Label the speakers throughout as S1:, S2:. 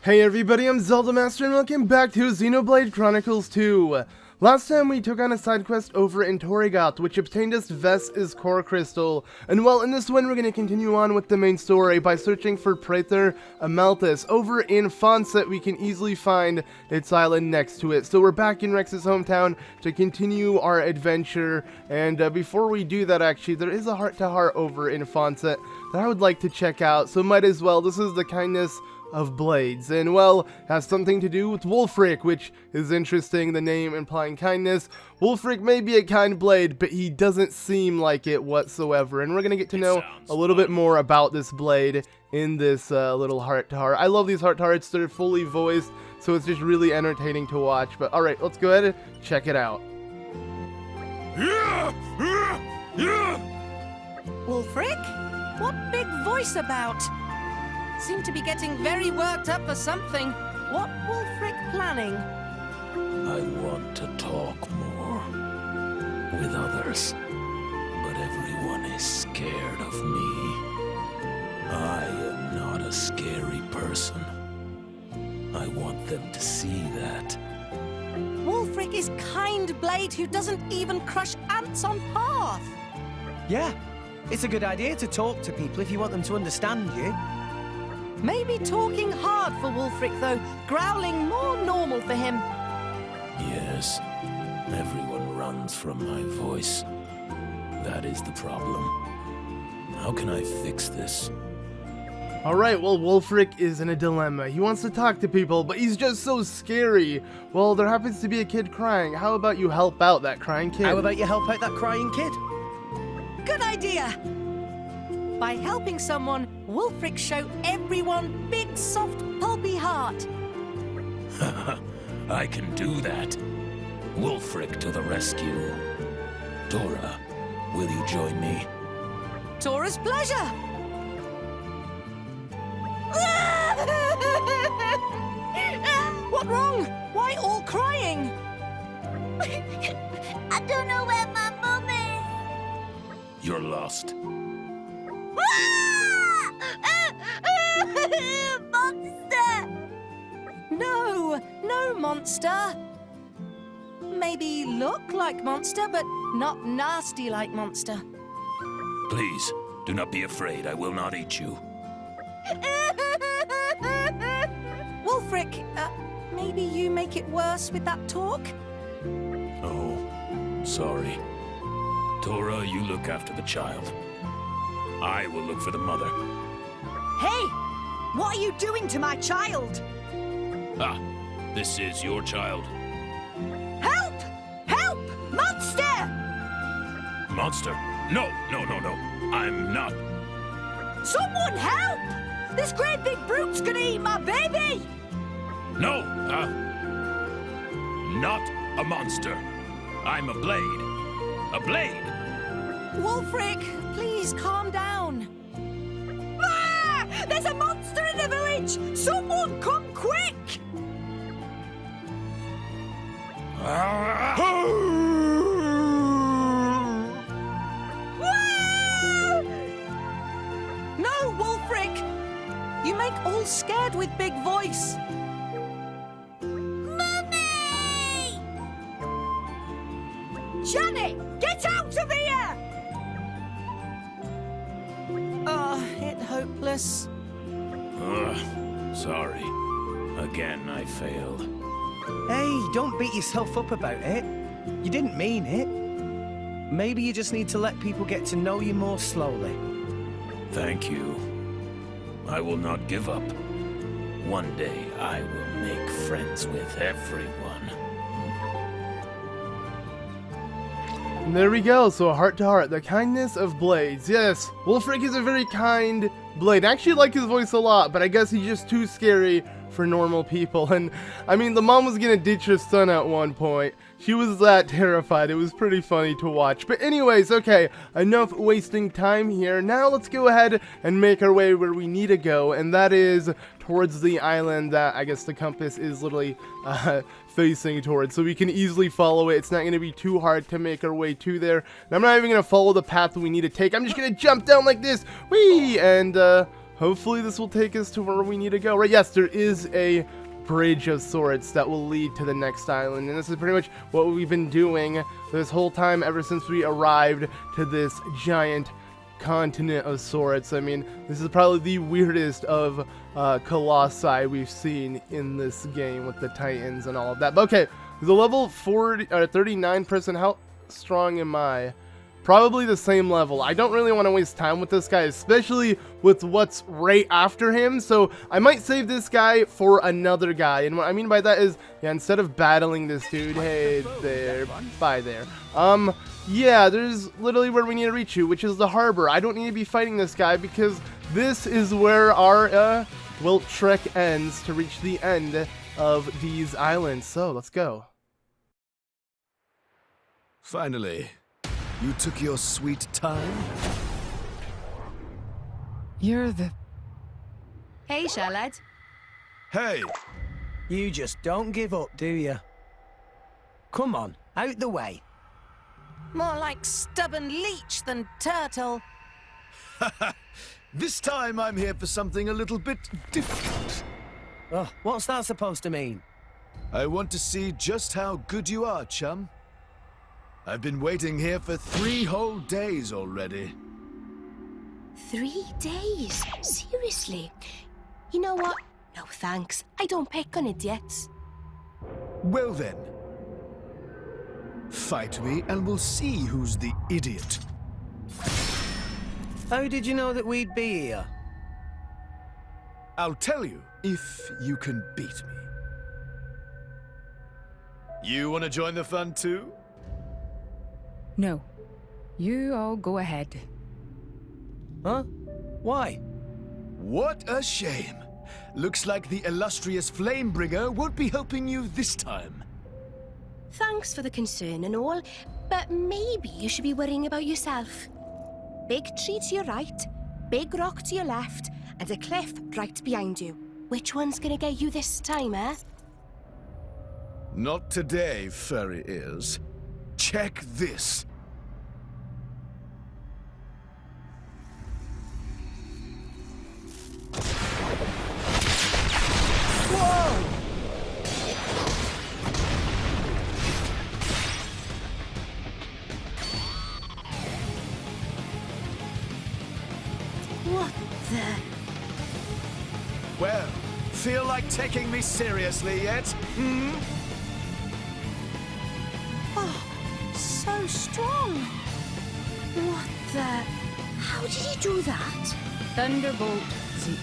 S1: Hey everybody, I'm ZeldaMaster and welcome back to Xenoblade Chronicles 2. Last time we took on a side quest over in Tora, which obtained us Vess's core crystal, and well, in this one we're going to continue on with the main story by searching for Prateor Amalthus. Over in Fonsett we can easily find its island next to it, so we're back in Rex's hometown to continue our adventure, and before we do that actually, there is a heart-to-heart over in Fonsett that I would like to check out, so might as well. This is the kindness of blades, and well, has something to do with Wulfric, which is interesting, the name implying kindness. Wulfric may be a kind blade, but he doesn't seem like it whatsoever, and we're gonna get to know a little bit more about this blade in this little heart-to-heart. I love these heart-to-hearts, they're fully voiced, so it's just really entertaining to watch. But alright, let's go ahead and check it out.
S2: Wulfric? What big voice about? Seem to be getting very worked up for something. What Wulfric planning?
S3: I want to talk more with others, but everyone is scared of me. I am not a scary person. I want them to see that.
S2: Wulfric is kind blade who doesn't even crush ants on path.
S4: Yeah, it's a good idea to talk to people if you want them to understand you.
S2: Maybe talking hard for Wulfric though, growling more normal for him.
S3: Yes, everyone runs from my voice. That is the problem. How can I fix this?
S1: Alright, well, Wulfric is in a dilemma. He wants to talk to people, but he's just so scary. Well, there happens to be a kid crying. How about you help out that crying kid?
S4: How about you help out that crying kid?
S2: Good idea! By helping someone, Wulfric show everyone big, soft, pulpy heart.
S3: I can do that. Wulfric to the rescue. Tora, will you join me?
S2: Tora's pleasure! What wrong? Why all crying?
S5: I don't know where my mum is.
S3: You're lost.
S5: Monster!
S2: No monster. Maybe look like monster, but not nasty like monster.
S3: Please, do not be afraid. I will not eat you.
S2: Wulfric, maybe you make it worse with that talk?
S3: Oh, sorry. Tora, you look after the child. I will look for the mother.
S2: Hey! What are you doing to my child?
S3: Ah, this is your child.
S2: Help! Help! Monster!
S3: Monster? No. I'm not.
S2: Someone help! This great big brute's gonna eat my baby!
S3: No, not a monster. I'm a blade. A blade!
S2: Wulfric, please calm down. Ah! There's a monster in the village! Someone come quick! No, Wulfric! You make all scared with big voice.
S5: Mummy!
S2: Johnny, get out of here! It hopeless.
S3: Sorry. Again, I failed.
S4: Hey, don't beat yourself up about it. You didn't mean it. Maybe you just need to let people get to know you more slowly.
S3: Thank you. I will not give up. One day, I will make friends with everyone.
S1: And there we go, so a heart-to-heart, the kindness of blades. Yes, Wulfric is a very kind blade. I actually like his voice a lot, but I guess he's just too scary for normal people. And I mean, the mom was gonna ditch her son at one point. She was that terrified. It was pretty funny to watch. But anyways, okay, enough wasting time here. Now let's go ahead and make our way where we need to go, and that is towards the island that I guess the compass is literally facing towards, so we can easily follow it. It's not going to be too hard to make our way to there. And I'm not even going to follow the path we need to take. I'm just going to jump down like this, whee, and hopefully this will take us to where we need to go. Right, yes, there is a bridge of sorts that will lead to the next island, and this is pretty much what we've been doing this whole time ever since we arrived to this giant continent of sorts. I mean, this is probably the weirdest of colossi we've seen in this game with the titans and all of that. But okay, the level 39 person, how strong am I? Probably the same level. I don't really want to waste time with this guy, especially with what's right after him, so I might save this guy for another guy. And what I mean by that is, yeah, instead of battling this dude, hey there, bye there. Yeah, there's literally where we need to reach you, which is the harbor. I don't need to be fighting this guy because this is where our trek ends to reach the end of these islands. So let's go.
S6: Finally, you took your sweet time.
S7: You're the...
S2: Hey, Charlotte.
S6: Hey,
S4: You just don't give up, do you? Come on, out the way.
S2: More like stubborn leech than turtle.
S6: this time I'm here for something a little bit different.
S4: Oh, what's that supposed to mean?
S6: I want to see just how good you are, chum. I've been waiting here for 3 whole days already.
S5: 3 days? Seriously? You know what? No thanks. I don't pick on idiots.
S6: Well then, fight me and we'll see who's the idiot.
S4: How did you know that we'd be here?
S6: I'll tell you if you can beat me. You want to join the fun too?
S7: No. You all go ahead.
S4: Huh? Why?
S6: What a shame. Looks like the illustrious Flamebringer won't be helping you this time.
S5: Thanks for the concern and all, but maybe you should be worrying about yourself. Big tree to your right, big rock to your left, and a cliff right behind you. Which one's gonna get you this time, eh?
S6: Not today, furry ears. Check this.
S5: What the?
S6: Well, feel like taking me seriously yet? Hmm?
S5: Oh, so strong. What the? How did he do that?
S7: Thunderbolt Zeke.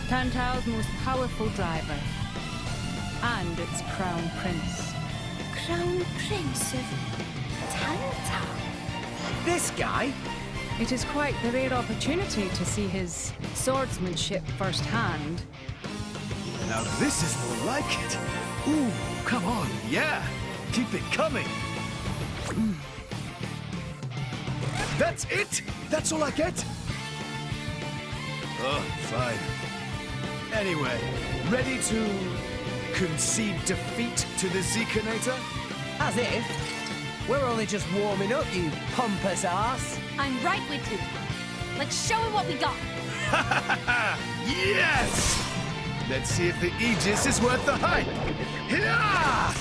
S7: Tantal's most powerful driver. And its crown prince.
S5: Crown Prince of Tantal.
S4: This guy?
S7: It is quite the rare opportunity to see his swordsmanship firsthand.
S6: Now this is more like it. Ooh, come on, yeah. Keep it coming. That's it? That's all I get? Oh, fine. Anyway, ready to concede defeat to the Zekenator?
S4: As if. We're only just warming up, you pompous ass.
S2: I'm right with you. Let's show him what we got.
S6: Yes! Let's see if the Aegis is worth the hype. Hiya!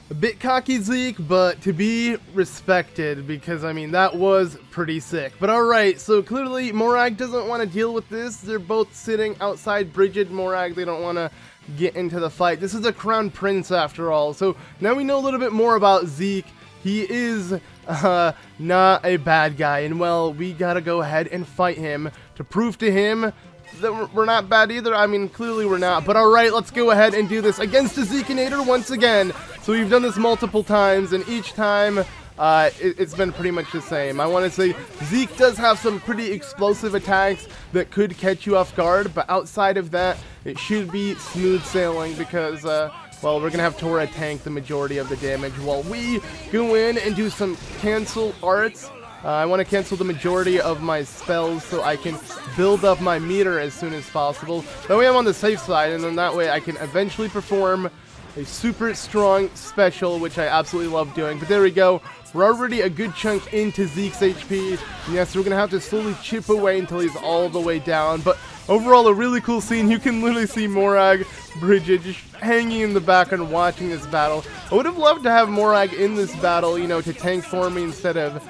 S1: A bit cocky, Zeke, but to be respected, because, I mean, that was pretty sick. But alright, so clearly Mòrag doesn't want to deal with this. They're both sitting outside Brighid. Mòrag, they don't want to get into the fight. This is a crown prince after all. So now we know a little bit more about Zeke. He is not a bad guy, and well, we gotta go ahead and fight him to prove to him that we're not bad either. I mean, clearly we're not, but alright, let's go ahead and do this against the Zekenator once again. So we've done this multiple times, and each time it's been pretty much the same. I want to say Zeke does have some pretty explosive attacks that could catch you off guard, but outside of that, it should be smooth sailing because, well, we're going to have Tora tank the majority of the damage while we go in and do some cancel arts. I want to cancel the majority of my spells so I can build up my meter as soon as possible. That way I'm on the safe side, and then that way I can eventually perform a super strong special, which I absolutely love doing. But there we go. we're already a good chunk into Zeke's HP. And yes, we're gonna have to slowly chip away until he's all the way down. But overall, a really cool scene. You can literally see Mòrag, Brighid just hanging in the background watching this battle. I would have loved to have Mòrag in this battle, you know, to tank for me instead of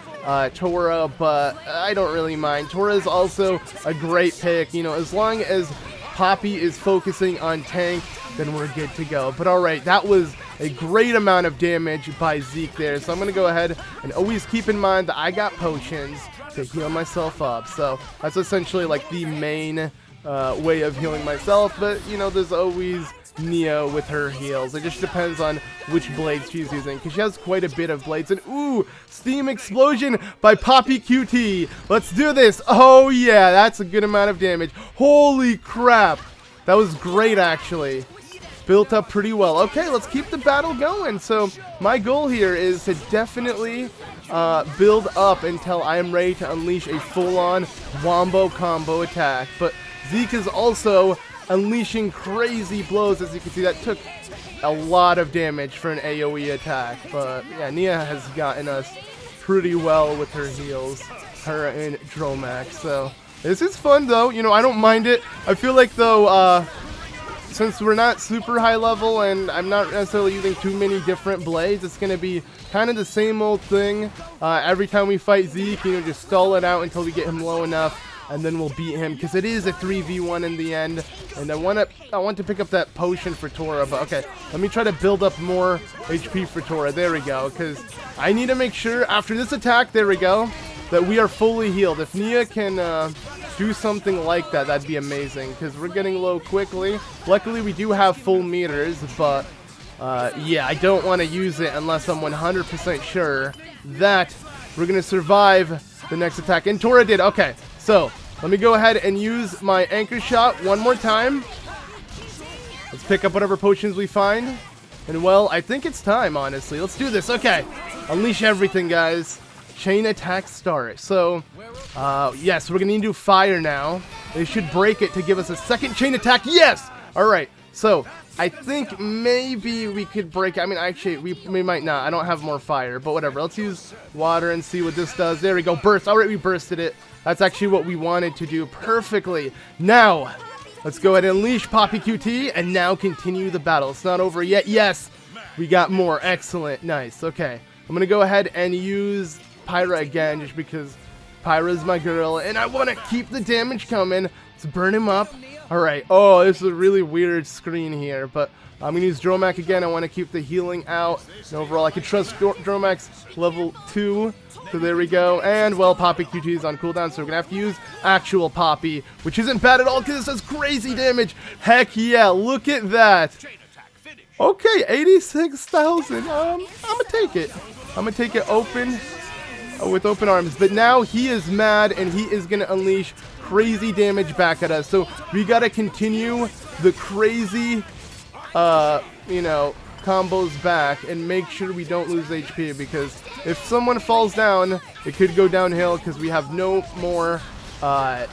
S1: Tora, but I don't really mind. Tora is also a great pick, you know, as long as Poppi is focusing on tank, then we're good to go. But alright, that was a great amount of damage by Zeke there, so I'm going to go ahead and always keep in mind that I got potions to heal myself up. So that's essentially like the main way of healing myself, but you know, there's always Nia with her heals. It just depends on which blades she's using, because she has quite a bit of blades. And ooh, Steam Explosion by Poppi QT. Let's do this. Oh yeah, that's a good amount of damage. Holy crap, that was great actually. Built up pretty well. Okay, let's keep the battle going. So my goal here is to definitely build up until I am ready to unleash a full-on wombo combo attack. But Zeke is also unleashing crazy blows. As you can see, that took a lot of damage for an AoE attack. But yeah, Nia has gotten us pretty well with her heals, her and Dromach. So this is fun though, you know, I don't mind it. I feel like though, since we're not super high level and I'm not necessarily using too many different blades, it's going to be kind of the same old thing. Every time we fight Zeke, you know, just stall it out until we get him low enough, and then we'll beat him, because it is a 3v1 in the end. And I want to pick up that potion for Tora, but okay, let me try to build up more HP for Tora. There we go, because I need to make sure after this attack, there we go, that we are fully healed. If Nia can do something like that, that'd be amazing, because we're getting low quickly. Luckily, we do have full meters, but yeah, I don't want to use it unless I'm 100% sure that we're going to survive the next attack. And Tora did. Okay, so let me go ahead and use my anchor shot one more time. Let's pick up whatever potions we find. And well, I think it's time, honestly. Let's do this. Okay, unleash everything, guys. Chain attack start. So, yes, we're going to need to do fire now. They should break it to give us a second chain attack. Yes! Alright, so I think maybe we could break it. I mean, actually, we might not. I don't have more fire, but whatever. Let's use water and see what this does. There we go. Burst. Alright, we bursted it. That's actually what we wanted to do perfectly. Now, let's go ahead and unleash Poppi QT and now continue the battle. It's not over yet. Yes! We got more. Excellent. Nice. Okay. I'm going to go ahead and use Pyra again, just because Pyra's my girl, and I want to keep the damage coming. Let's burn him up. Alright, oh, this is a really weird screen here, but I'm going to use Dromach again. I want to keep the healing out, and overall I can trust Dromach's level 2, so there we go. And, well, Poppi QT is on cooldown, so we're going to have to use actual Poppi, which isn't bad at all, because it does crazy damage. Heck yeah, look at that. Okay, 86,000, I'm going to take it. I'm going to take it open. With open arms, but now he is mad and he is gonna unleash crazy damage back at us, so we gotta continue the crazy you know, combos back and make sure we don't lose HP, because if someone falls down, it could go downhill because we have no more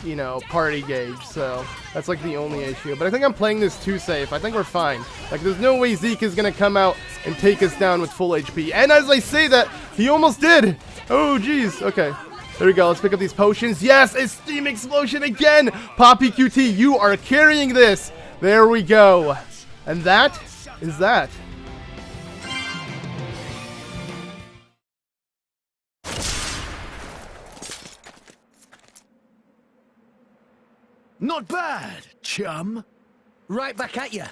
S1: you know, party gauge. So that's like the only issue, but I think I'm playing this too safe. I think we're fine. Like, there's no way Zeke is gonna come out and take us down with full HP, and as I say that, he almost did. Oh, jeez. Okay. There we go. Let's pick up these potions. Yes, a Steam Explosion again. Poppi QT, you are carrying this. There we go. And that is that.
S6: Not bad, chum.
S4: Right back at you.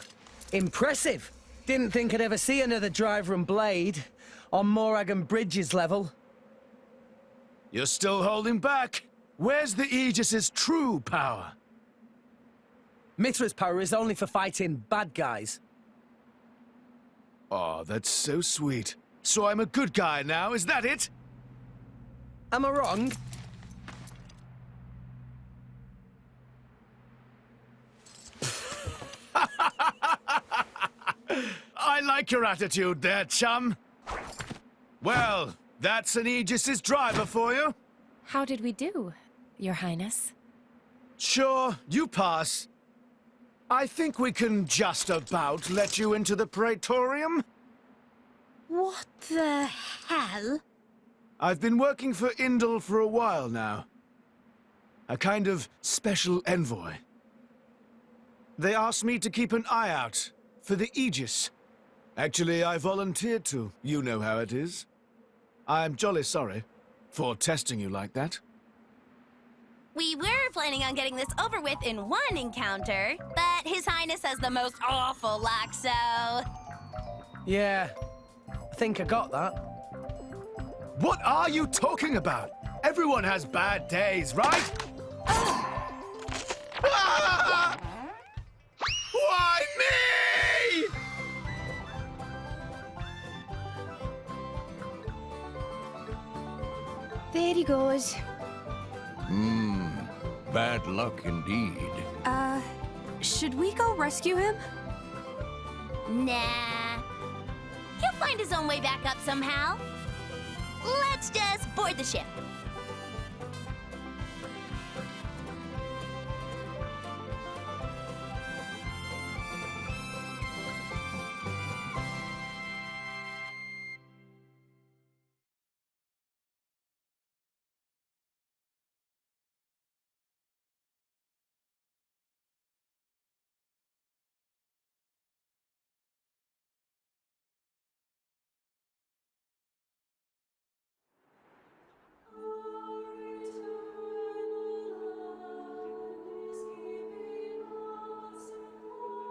S4: Impressive. Didn't think I'd ever see another driver and blade on Mòrag and Bridges level.
S6: You're still holding back. Where's the Aegis's true power?
S4: Mythra's power is only for fighting bad guys.
S6: Oh, that's so sweet. So I'm a good guy now, is that it?
S4: Am I wrong?
S6: I like your attitude there, chum. Well, that's an Aegis's driver for you.
S8: How did we do, Your Highness?
S6: Sure, you pass. I think we can just about let you into the Praetorium.
S5: What the hell?
S6: I've been working for Indol for a while now. A kind of special envoy. They asked me to keep an eye out for the Aegis. Actually, I volunteered to. You know how it is. I'm jolly sorry for testing you like that.
S9: We were planning on getting this over with in one encounter, but His Highness has the most awful luck, so...
S4: Yeah, I think I got that.
S6: What are you talking about? Everyone has bad days, right? Ah! Why me?
S5: There he goes.
S3: Bad luck indeed.
S2: Should we go rescue him?
S9: Nah. He'll find his own way back up somehow. Let's just board the ship.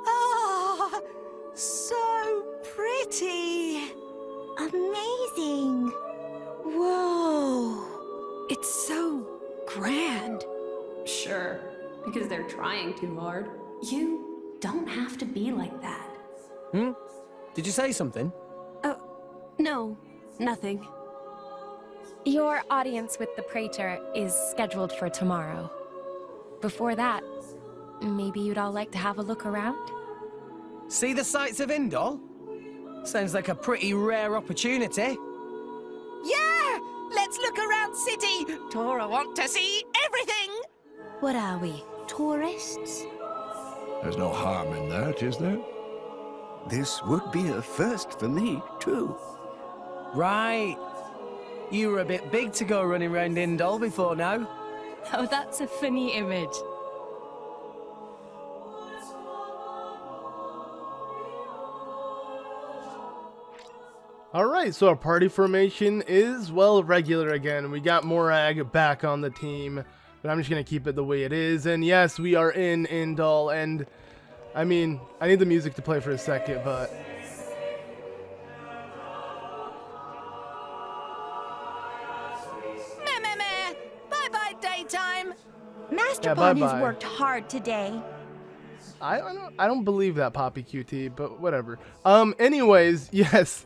S2: Ah, so pretty.
S9: Amazing.
S2: Whoa. It's so grand.
S10: Sure, because they're trying too hard. You don't have to be like that.
S4: Did you say something?
S2: No, nothing.
S8: Your audience with the Praetor is scheduled for tomorrow. Before that, maybe you'd all like to have a look around?
S4: See the sights of Indol? Sounds like a pretty rare opportunity.
S2: Yeah! Let's look around city. Tora want to see everything.
S5: What are we, tourists?
S3: There's no harm in that, is there?
S11: This would be a first for me, too.
S4: Right. You were a bit big to go running around Indol before now.
S8: Oh, that's a funny image.
S1: Alright, so our party formation is, well, regular again. We got Mòrag back on the team, but I'm just going to keep it the way it is. And yes, we are in Indol, and I mean, I need the music to play for a second, but...
S2: Meh. Bye-bye daytime.
S5: Master
S1: Yeah,
S5: Pawn has
S1: bye-bye.
S5: worked hard today.
S1: I don't believe that, Poppi QT, but whatever. Anyways, yes.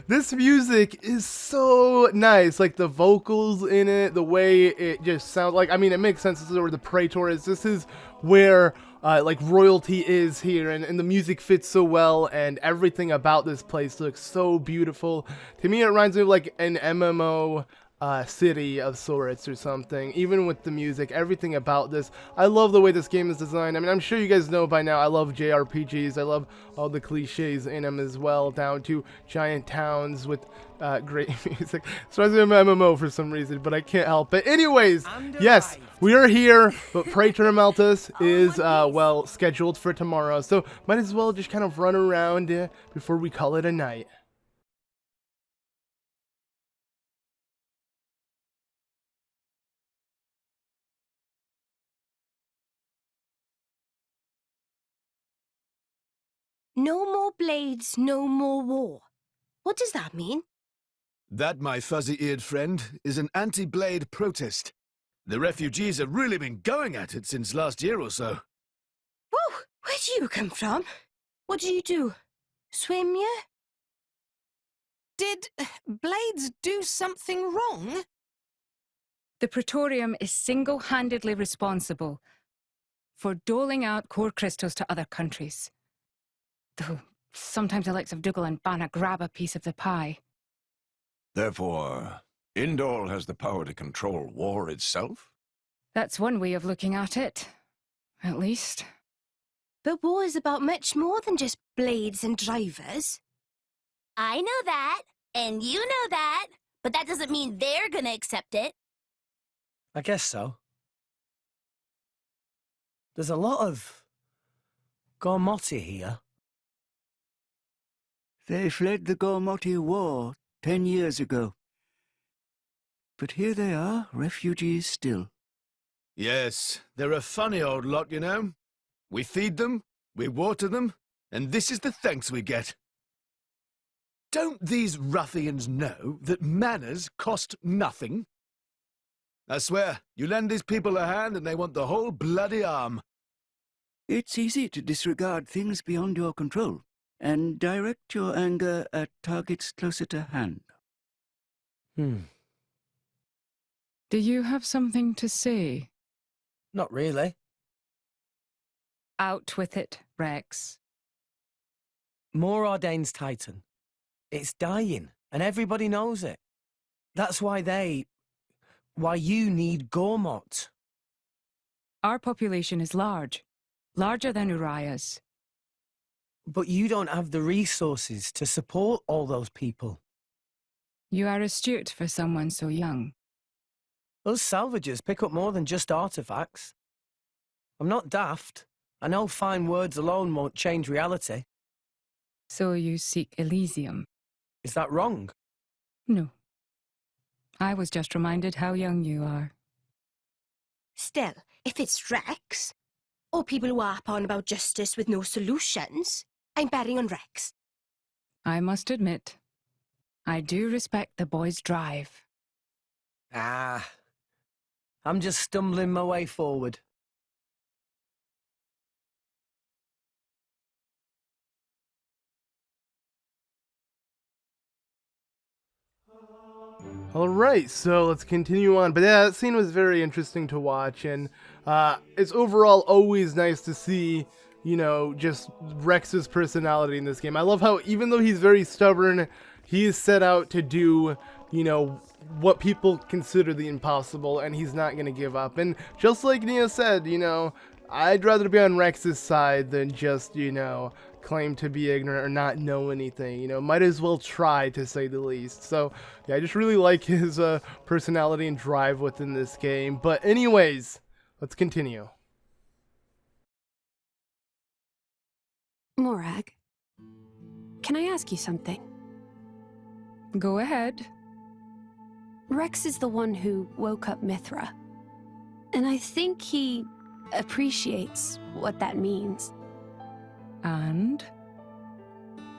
S1: This music is so nice. Like, the vocals in it, the way it just sounds like... I mean, it makes sense. This is where the Praetor is. This is where, like, royalty is here. And the music fits so well. And everything about this place looks so beautiful. To me, it reminds me of, like, an MMO... city of sorts or something. Even with the music, everything about this, I love the way this game is designed. I mean, I'm sure you guys know by now, I love JRPGs. I love all the cliches in them as well, down to giant towns with great music. So I was an MMO for some reason, but I can't help it. Anyways, yes, we are here, but Prateor Amalthus is, well, scheduled for tomorrow, so might as well just kind of run around before we call it a night.
S5: No more blades, no more war. What does that mean?
S6: That, my fuzzy-eared friend, is an anti-blade protest. The refugees have really been going at it since last year or so.
S5: Whoa, where do you come from? What did you do? Swim, yeah?
S2: Did Blades do something wrong?
S7: The Praetorium is single-handedly responsible for doling out core crystals to other countries. Though sometimes the likes of Dougal and Banna grab a piece of the pie.
S3: Therefore, Indol has the power to control war itself?
S7: That's one way of looking at it, at least.
S5: But war is about much more than just blades and drivers.
S9: I know that, and you know that, But that doesn't mean they're gonna accept it.
S4: I guess so. There's a lot of Gormoti here.
S11: They fled the Gormoti War 10 years ago. But here they are, refugees still.
S6: Yes, they're a funny old lot, you know. We feed them, we water them, and this is the thanks we get. Don't these ruffians know that manners cost nothing? I swear, you lend these people a hand and they want the whole bloody arm.
S11: It's easy to disregard things beyond your control and direct your anger at targets closer to hand.
S7: Do you have something to say?
S4: Not really.
S7: Out with it, Rex.
S4: Mòrag's Titan. It's dying, and everybody knows it. That's why you need Gormot.
S7: Our population is large. Larger than Uriah's.
S4: But you don't have the resources to support all those people.
S7: You are astute for someone so young.
S4: Us salvagers pick up more than just artifacts. I'm not daft. I know fine words alone won't change reality.
S7: So you seek Elysium.
S4: Is that wrong?
S7: No. I was just reminded how young you are.
S5: Still, if it's Rex, or people who harp on about justice with no solutions, I'm betting on Rex.
S7: I must admit, I do respect the boy's drive.
S4: I'm just stumbling my way forward.
S1: Alright, so let's continue on. But yeah, that scene was very interesting to watch, and it's overall always nice to see, you know, just Rex's personality in this game. I love how, even though he's very stubborn, he is set out to do, you know, what people consider the impossible, and he's not going to give up. And just like Nia said, you know, I'd rather be on Rex's side than just, you know, claim to be ignorant or not know anything. You know, might as well try, to say the least. So yeah, I just really like his personality and drive within this game. But anyways, let's continue.
S10: Mòrag, can I ask you something?
S7: Go ahead.
S10: Rex is the one who woke up Mythra, and I think he appreciates what that means.
S7: And?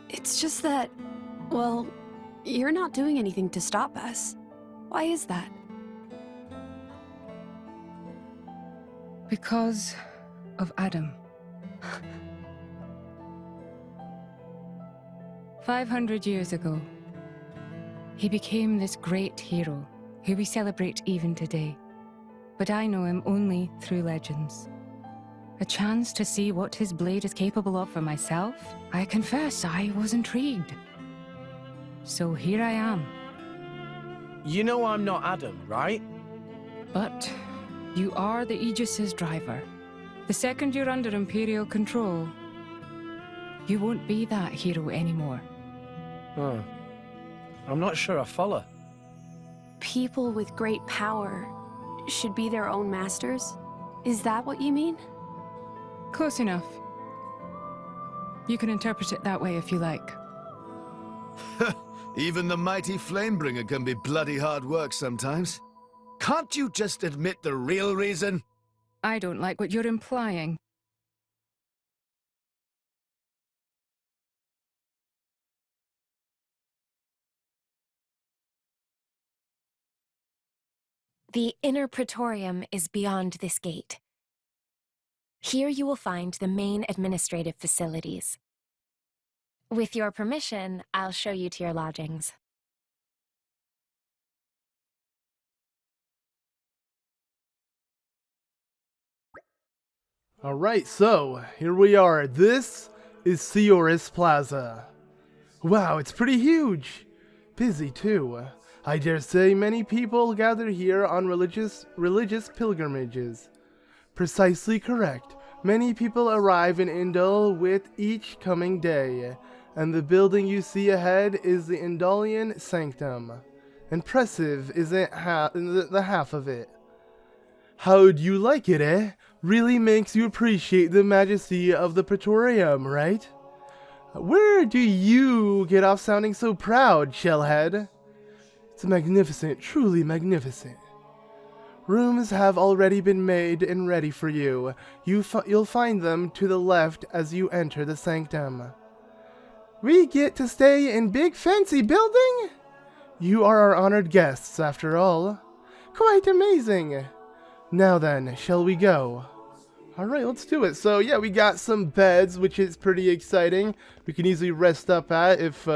S10: It's just that, well, you're not doing anything to stop us. Why is that?
S7: Because of Adam. 500 years ago, he became this great hero who we celebrate even today. But I know him only through legends. A chance to see what his blade is capable of for myself, I confess I was intrigued. So here I am.
S4: You know I'm not Adam, right?
S7: But you are the Aegis's driver. The second you're under Imperial control, you won't be that hero anymore.
S4: I'm not sure I follow.
S10: People with great power should be their own masters? Is that what you mean?
S7: Close enough. You can interpret it that way if you like.
S6: Even the mighty Flamebringer can be bloody hard work sometimes. Can't you just admit the real reason?
S7: I don't like what you're implying.
S8: The inner Praetorium is beyond this gate. Here you will find the main administrative facilities. With your permission, I'll show you to your lodgings.
S1: Alright, so here we are. This is Cirrus Plaza. Wow, it's pretty huge. Busy too. I dare say many people gather here on religious pilgrimages. Precisely correct. Many people arrive in Indol with each coming day, and the building you see ahead is the Indolian Sanctum. Impressive isn't the half of it. How'd you like it, eh? Really makes you appreciate the majesty of the Praetorium, right? Where do you get off sounding so proud, Shellhead? It's magnificent, truly magnificent. Rooms have already been made and ready for you. You'll find them to the left as you enter the sanctum. We get to stay in big fancy building? You are our honored guests, after all. Quite amazing. Now then, shall we go? Alright, let's do it. So yeah, we got some beds, which is pretty exciting. We can easily rest up at if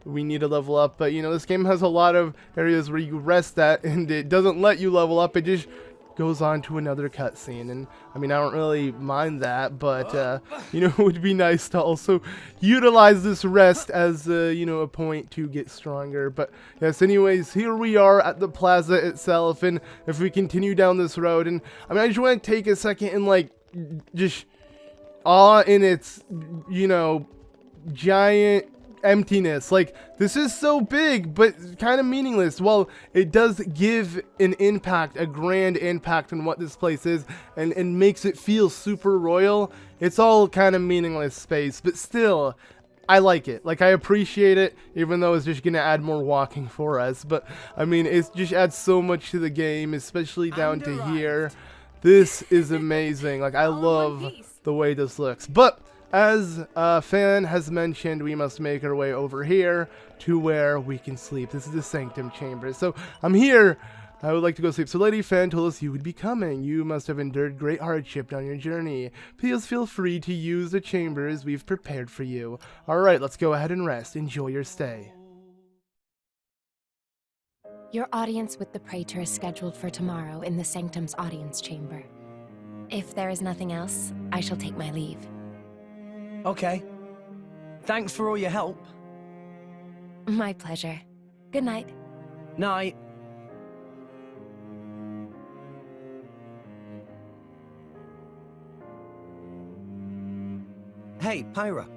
S1: we need to level up. But you know, this game has a lot of areas where you rest at and it doesn't let you level up. It just goes on to another cutscene. And I mean, I don't really mind that, but you know, it would be nice to also utilize this rest as you know, a point to get stronger. But yes, anyways, here we are at the plaza itself, and if we continue down this road, and I mean, I just want to take a second and like just awe in its, you know, giant emptiness. Like, this is so big but kind of meaningless. Well, it does give an impact, a grand impact on what this place is, and makes it feel super royal. It's all kind of meaningless space, but still I like it. Like, I appreciate it, even though it's just gonna add more walking for us. But I mean, it just adds so much to the game, especially down to here. This is amazing. Like, I love the way this looks. But as Fan has mentioned, we must make our way over here to where we can sleep. This is the Sanctum Chamber. So I'm here. I would like to go sleep. So Lady Fan told us you would be coming. You must have endured great hardship on your journey. Please feel free to use the chambers we've prepared for you. Alright, let's go ahead and rest. Enjoy your stay.
S8: Your audience with the Praetor is scheduled for tomorrow in the Sanctum's audience chamber. If there is nothing else, I shall take my leave.
S4: Okay. Thanks for all your help.
S8: My pleasure. Good night.
S4: Night. Hey, Pyra.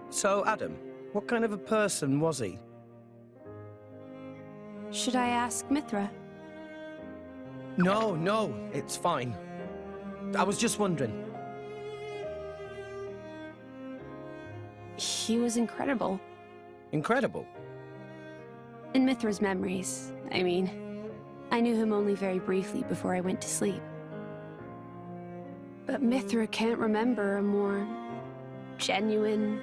S4: So, Adam, what kind of a person was he?
S10: Should I ask Mythra?
S4: No, it's fine. I was just wondering.
S10: He was incredible.
S4: Incredible?
S10: In Mythra's memories, I mean. I knew him only very briefly before I went to sleep. But Mythra can't remember a more genuine,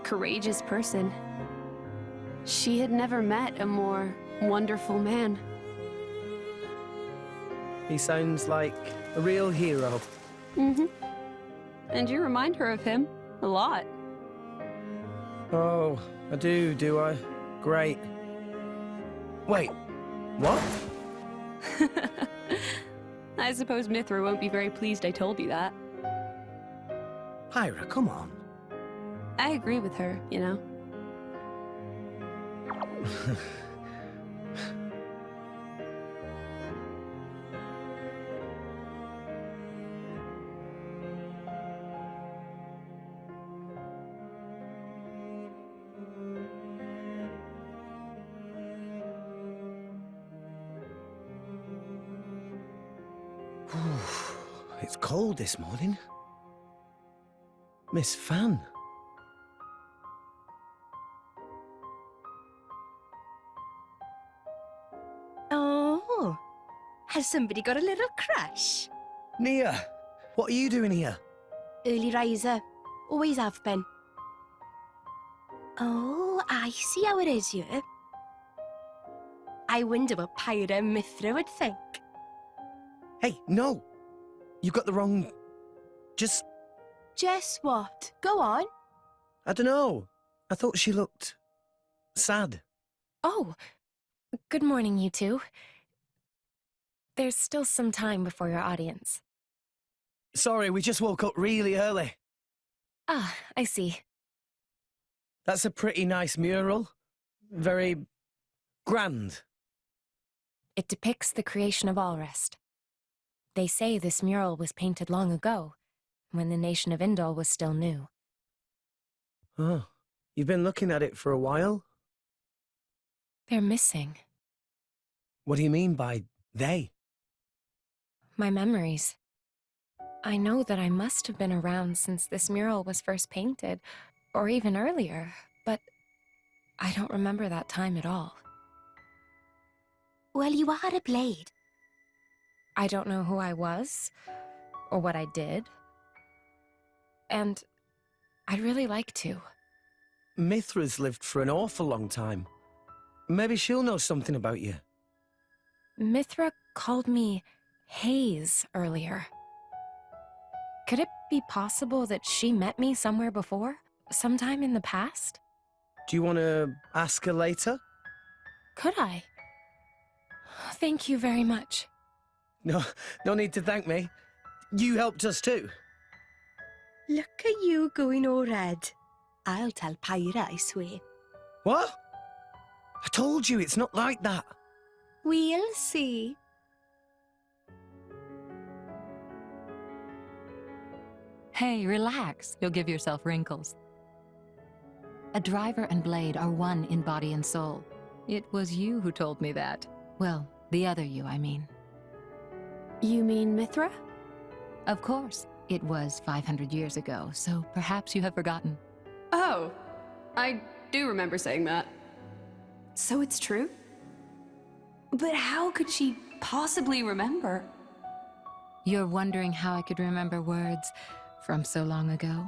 S10: courageous person. She had never met a more wonderful man.
S4: He sounds like a real hero.
S10: Mm-hmm. And you remind her of him a lot.
S4: Oh, I do I? Great. Wait, what?
S10: I suppose Mythra won't be very pleased I told you that.
S4: Pyra, come on.
S10: I agree with her, you know.
S4: It's cold this morning. Miss Fan.
S5: Oh, has somebody got a little crush?
S4: Nia, what are you doing here?
S5: Early riser, always have been. Oh, I see how it is here. I wonder what Pyra and Mythra would think.
S4: Hey, no! You got the wrong... Just
S5: what? Go on.
S4: I don't know. I thought she looked... sad.
S8: Oh, good morning, you two. There's still some time before your audience.
S4: Sorry, we just woke up really early.
S8: Ah, I see.
S4: That's a pretty nice mural. Very... grand.
S8: It depicts the creation of Allrest. They say this mural was painted long ago, when the nation of Indol was still new.
S4: Oh, you've been looking at it for a while?
S8: They're missing.
S4: What do you mean by they?
S8: My memories. I know that I must have been around since this mural was first painted, or even earlier, but I don't remember that time at all.
S5: Well, you are a blade.
S8: I don't know who I was, or what I did. And I'd really like to.
S4: Mythra's lived for an awful long time. Maybe she'll know something about you.
S8: Mythra called me Haze earlier. Could it be possible that she met me somewhere before? Sometime in the past?
S4: Do you want to ask her later?
S8: Could I? Thank you very much.
S4: No need to thank me. You helped us too.
S5: Look at you going all red. I'll tell Pyra, I swear.
S4: What? I told you, it's not like that.
S5: We'll see.
S7: Hey, relax. You'll give yourself wrinkles. A driver and blade are one in body and soul. It was you who told me that. Well, the other you, I mean.
S10: You mean Mythra?
S7: Of course. It was 500 years ago, so perhaps you have forgotten.
S10: Oh, I do remember saying that. So it's true? But how could she possibly remember?
S7: You're wondering how I could remember words from so long ago?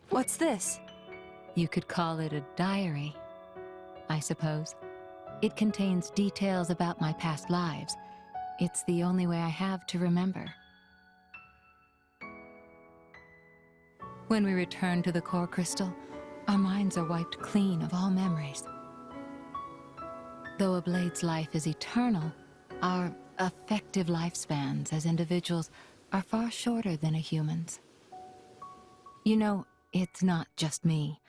S10: What's this?
S7: You could call it a diary, I suppose. It contains details about my past lives. It's the only way I have to remember. When we return to the core crystal, our minds are wiped clean of all memories. Though a blade's life is eternal, our effective lifespans as individuals are far shorter than a human's. You know, it's not just me.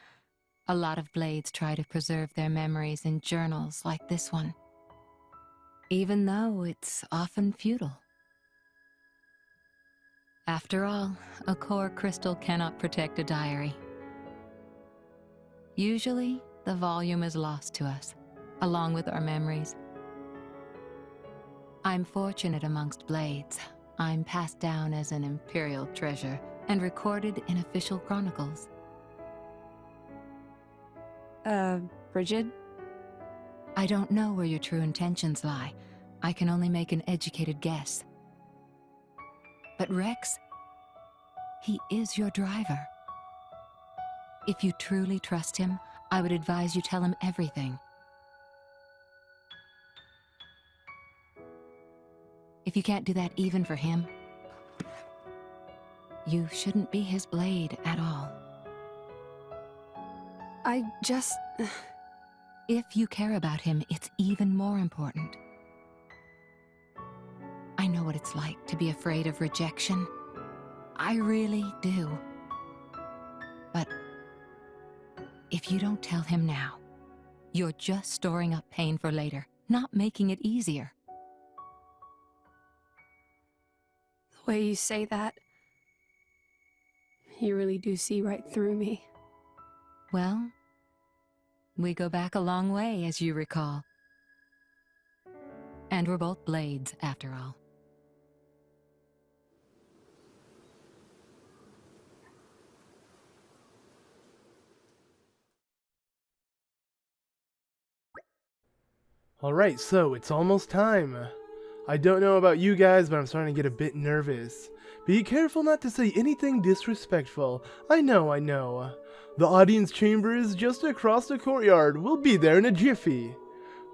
S7: A lot of blades try to preserve their memories in journals like this one, even though it's often futile. After all, a core crystal cannot protect a diary. Usually, the volume is lost to us, along with our memories. I'm fortunate amongst blades. I'm passed down as an imperial treasure and recorded in official chronicles.
S10: Brighid?
S7: I don't know where your true intentions lie. I can only make an educated guess. But Rex, he is your driver. If you truly trust him, I would advise you tell him everything. If you can't do that even for him, you shouldn't be his blade at all. If you care about him, it's even more important. I know what it's like to be afraid of rejection. I really do. But if you don't tell him now, you're just storing up pain for later, not making it easier.
S10: The way you say that, you really do see right through me.
S7: Well, we go back a long way, as you recall. And we're both blades, after all.
S1: Alright, so it's almost time. I don't know about you guys, but I'm starting to get a bit nervous. Be careful not to say anything disrespectful. I know. The audience chamber is just across the courtyard. We'll be there in a jiffy.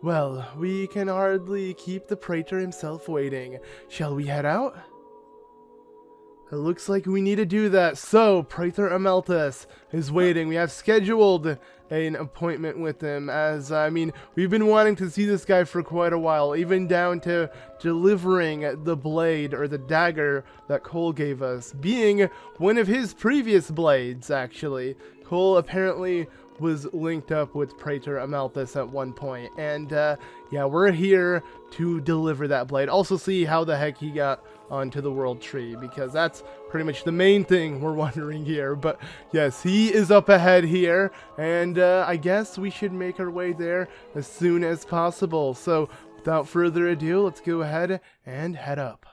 S1: Well, we can hardly keep the Praetor himself waiting. Shall we head out? It looks like we need to do that. So, Prateor Amalthus is waiting. We have scheduled an appointment with him, as, we've been wanting to see this guy for quite a while, even down to delivering the blade, or the dagger, that Cole gave us, being one of his previous blades, actually. Cole apparently was linked up with Prateor Amalthus at one point. And yeah, we're here to deliver that blade. Also see how the heck he got onto the world tree, because that's pretty much the main thing we're wondering here. But yes, he is up ahead here, and I guess we should make our way there as soon as possible. So without further ado, let's go ahead and head up.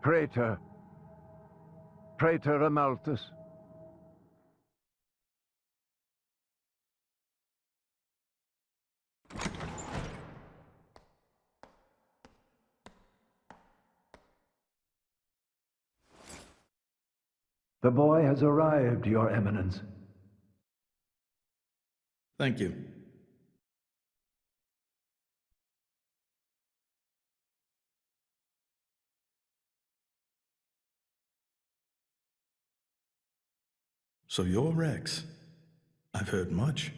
S12: Praetor Amalthus. The boy has arrived, Your Eminence.
S13: Thank you. So you're Rex. I've heard much.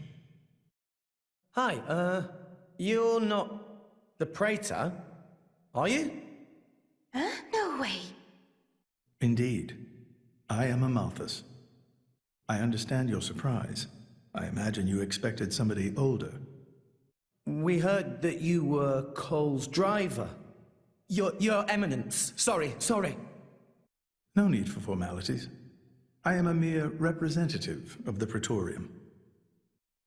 S4: Hi, you're not the Praetor, are you?
S5: Huh? No way.
S13: Indeed. I am Amalthus. I understand your surprise. I imagine you expected somebody older.
S4: We heard that you were Cole's driver. Your Eminence. Sorry.
S13: No need for formalities. I am a mere representative of the Praetorium.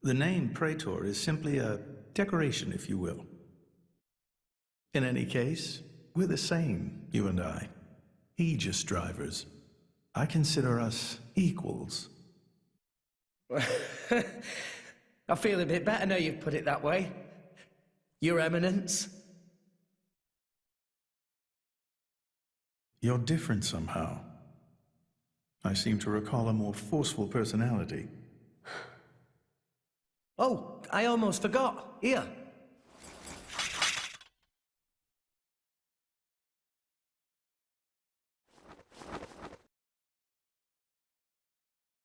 S13: The name Praetor is simply a decoration, if you will. In any case, we're the same, you and I. Aegis drivers. I consider us equals.
S4: I feel a bit better now you've put it that way. Your Eminence.
S13: You're different somehow. I seem to recall a more forceful personality.
S4: Oh, I almost forgot. Here.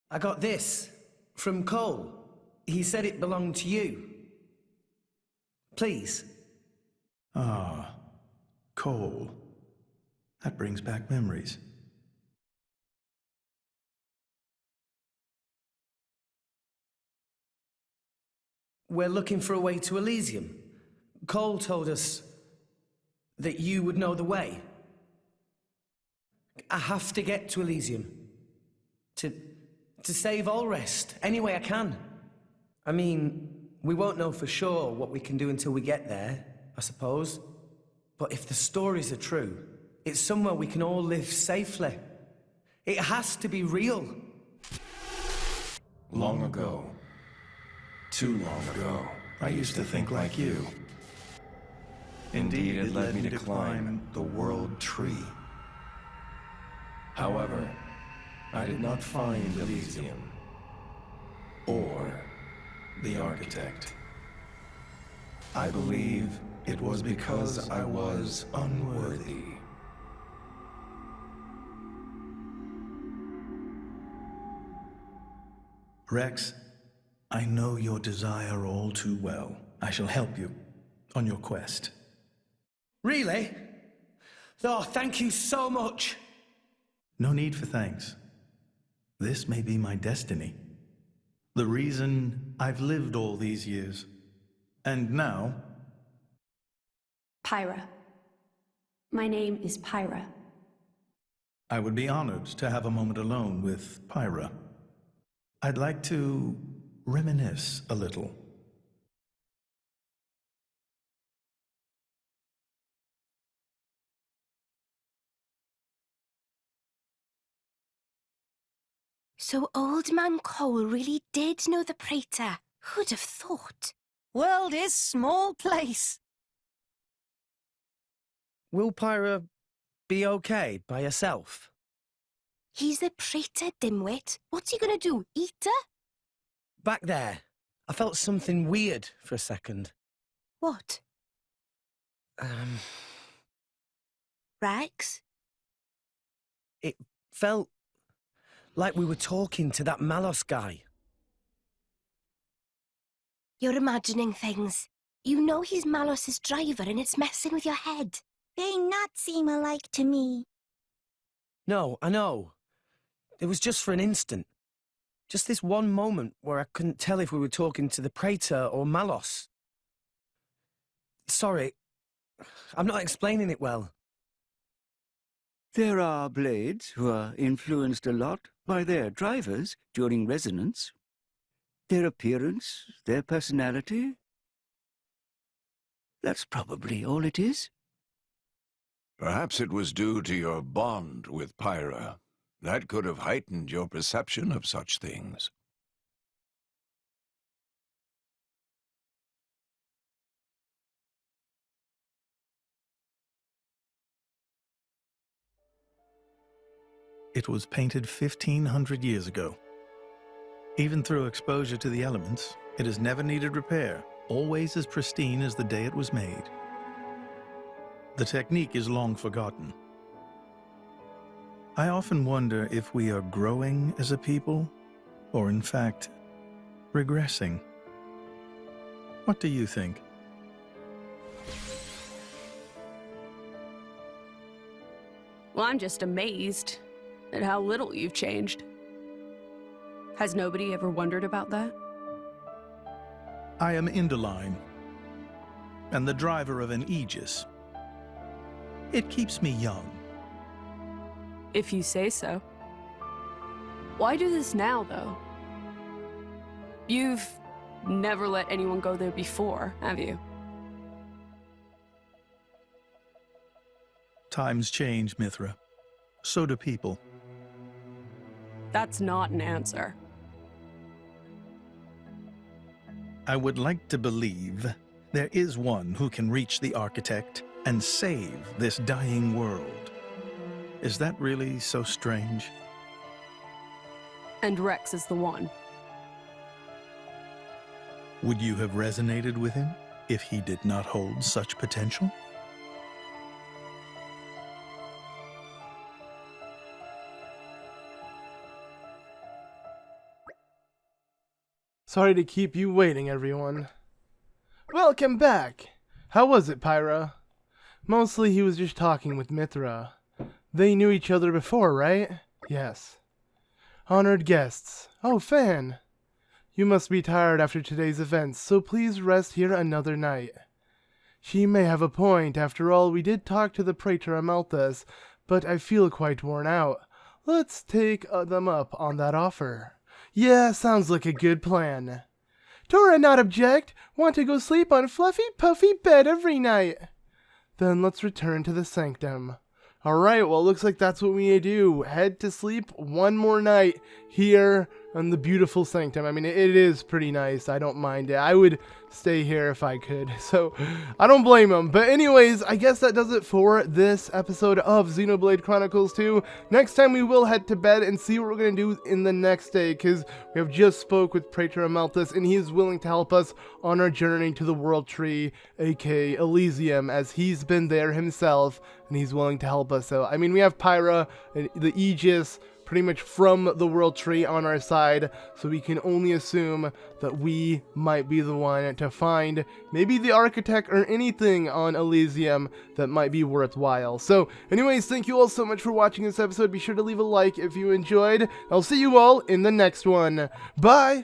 S4: I got this from Cole. He said it belonged to you. Please.
S13: Ah, Cole. That brings back memories.
S4: We're looking for a way to Elysium. Cole told us that you would know the way. I have to get to Elysium. To save Allrest, any way I can. I mean, we won't know for sure what we can do until we get there, I suppose. But if the stories are true, it's somewhere we can all live safely. It has to be real.
S14: Long ago, too long ago, I used to think like you. Indeed, it led me to climb the World Tree. However, I did not find Elysium or the Architect. I believe it was because I was unworthy.
S13: Rex, I know your desire all too well. I shall help you on your quest.
S4: Really? Oh, thank you so much.
S13: No need for thanks. This may be my destiny. The reason I've lived all these years. And now...
S10: Pyra. My name is Pyra.
S13: I would be honored to have a moment alone with Pyra. I'd like to reminisce a little.
S5: So Old Man Cole really did know the Praetor. Who'd have thought?
S2: World is small place.
S4: Will Pyra be okay by herself?
S5: He's a Praetor, dimwit. What's he gonna do, eat her?
S4: Back there, I felt something weird for a second.
S5: What? Rex?
S4: It felt like we were talking to that Malos guy.
S5: You're imagining things. You know he's Malos's driver and it's messing with your head.
S9: They not seem alike to me.
S4: No, I know. It was just for an instant. Just this one moment where I couldn't tell if we were talking to the Praetor or Malos. Sorry, I'm not explaining it well.
S11: There are blades who are influenced a lot by their drivers during resonance. Their appearance, their personality. That's probably all it is.
S3: Perhaps it was due to your bond with Pyra. That could have heightened your perception of such things.
S13: It was painted 1,500 years ago. Even through exposure to the elements, it has never needed repair, always as pristine as the day it was made. The technique is long forgotten. I often wonder if we are growing as a people, or in fact, regressing. What do you think?
S10: Well, I'm just amazed at how little you've changed. Has nobody ever wondered about that?
S13: I am Indoline, and the driver of an Aegis. It keeps me young.
S10: If you say so. Why do this now, though? You've never let anyone go there before, have you?
S13: Times change, Mythra. So do people.
S10: That's not an answer.
S13: I would like to believe there is one who can reach the Architect and save this dying world. Is that really so strange?
S10: And Rex is the one.
S13: Would you have resonated with him if he did not hold such potential?
S1: Sorry to keep you waiting, everyone. Welcome back! How was it, Pyra? Mostly he was just talking with Mythra. They knew each other before, right? Yes. Honored guests. Oh, Fan! You must be tired after today's events, so please rest here another night. She may have a point. After all, we did talk to the Prateor Amalthus, but I feel quite worn out. Let's take them up on that offer. Yeah, sounds like a good plan. Tora not object. Want to go sleep on fluffy, puffy bed every night. Then let's return to the sanctum. Alright, well, looks like that's what we need to do. Head to sleep one more night here in the beautiful sanctum. I mean, it is pretty nice. I don't mind it. I would stay here if I could. So, I don't blame him. But anyways, I guess that does it for this episode of Xenoblade Chronicles 2. Next time we will head to bed and see what we're going to do in the next day, because we have just spoke with Prateor Amalthus, and he is willing to help us on our journey to the World Tree, aka Elysium, as he's been there himself, and he's willing to help us. So, I mean, we have Pyra, the Aegis, pretty much from the World Tree on our side, so we can only assume that we might be the one to find maybe the architect or anything on Elysium that might be worthwhile. So anyways, thank you all so much for watching this episode. Be sure to leave a like if you enjoyed. I'll see you all in the next one. Bye!